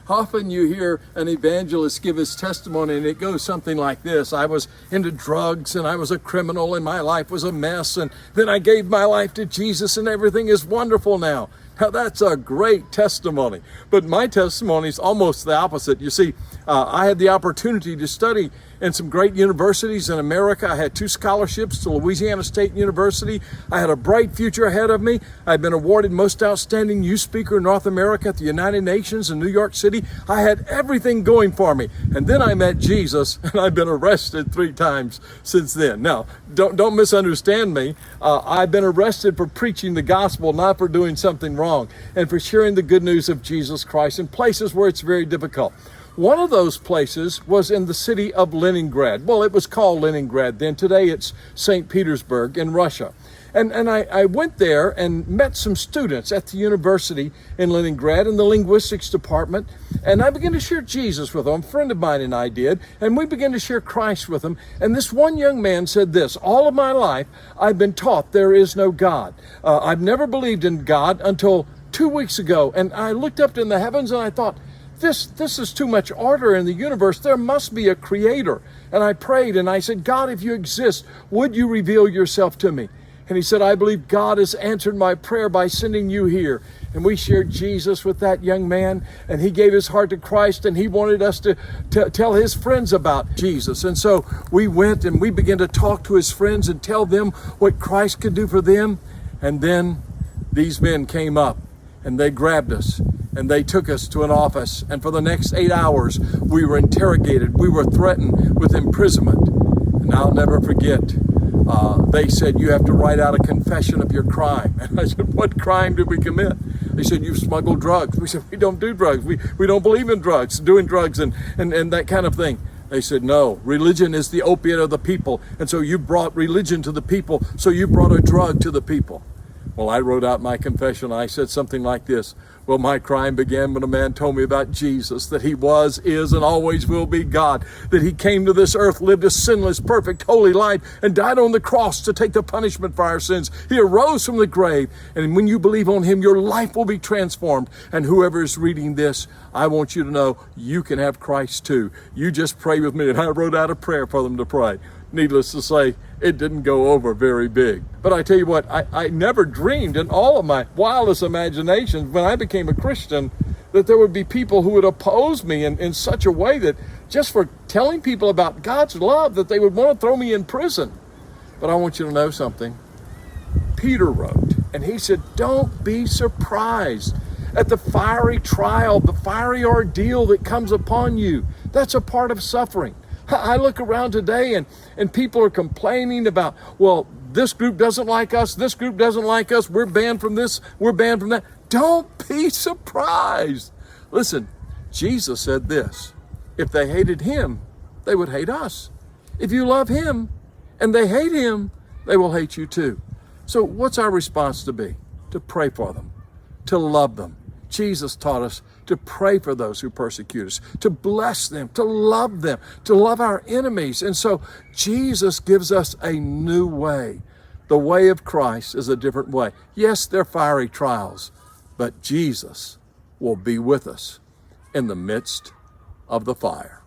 Often you hear an evangelist give his testimony and it goes something like this: I was into drugs and I was a criminal and my life was a mess, and then I gave my life to Jesus and everything is wonderful now. Now that's a great testimony, but my testimony is almost the opposite. You see, I had the opportunity to study in some great universities in America. I had 2 scholarships to Louisiana State University. I had a bright future ahead of me. I'd been awarded Most Outstanding Youth Speaker in North America at the United Nations in New York City. I had everything going for me. And then I met Jesus, and I've been arrested 3 times since then. Now, don't misunderstand me. I've been arrested for preaching the gospel, not for doing something wrong, and for sharing the good news of Jesus Christ in places where it's very difficult. One of those places was in the city of Leningrad. Well, it was called Leningrad then. Today it's St. Petersburg in Russia. And I went there and met some students at the university in Leningrad in the linguistics department. And I began to share Jesus with them. A friend of mine and I did. And we began to share Christ with them. And this one young man said this: all of my life, I've been taught there is no God. I've never believed in God until 2 weeks ago. And I looked up in the heavens and I thought, this is too much order in the universe. There must be a creator. And I prayed and I said, God, if you exist, would you reveal yourself to me? And he said, I believe God has answered my prayer by sending you here. And we shared Jesus with that young man, and he gave his heart to Christ, and he wanted us to tell his friends about Jesus. And so we went and we began to talk to his friends and tell them what Christ could do for them. And then these men came up and they grabbed us and they took us to an office. And for the next 8 hours, we were interrogated. We were threatened with imprisonment. And I'll never forget, they said, you have to write out a confession of your crime. And I said, what crime did we commit? They said, you smuggled drugs. We said, we don't do drugs. We don't believe in drugs, doing drugs and that kind of thing. They said, no, religion is the opiate of the people. And so you brought religion to the people, so you brought a drug to the people. Well, I wrote out my confession. I said something like this: well, my crime began when a man told me about Jesus, that he was, is, and always will be God, that he came to this earth, lived a sinless, perfect, holy life, and died on the cross to take the punishment for our sins. He arose from the grave, and when you believe on him, your life will be transformed. And whoever is reading this, I want you to know you can have Christ too. You just pray with me. And I wrote out a prayer for them to pray. Needless to say, it didn't go over very big. But I tell you what, I never dreamed in all of my wildest imaginations when I became a Christian that there would be people who would oppose me in such a way that just for telling people about God's love, that they would want to throw me in prison. But I want you to know something. Peter wrote, and he said, don't be surprised at the fiery trial, the fiery ordeal that comes upon you. That's a part of suffering. I look around today and people are complaining about, well, this group doesn't like us, this group doesn't like us, we're banned from this, we're banned from that. Don't be surprised. Listen, Jesus said this: if they hated him, they would hate us. If you love him and they hate him, they will hate you too. So what's our response to be? To pray for them, to love them. Jesus taught us to pray for those who persecute us, to bless them, to love them, to love our enemies. And so Jesus gives us a new way. The way of Christ is a different way. Yes, they're fiery trials, but Jesus will be with us in the midst of the fire.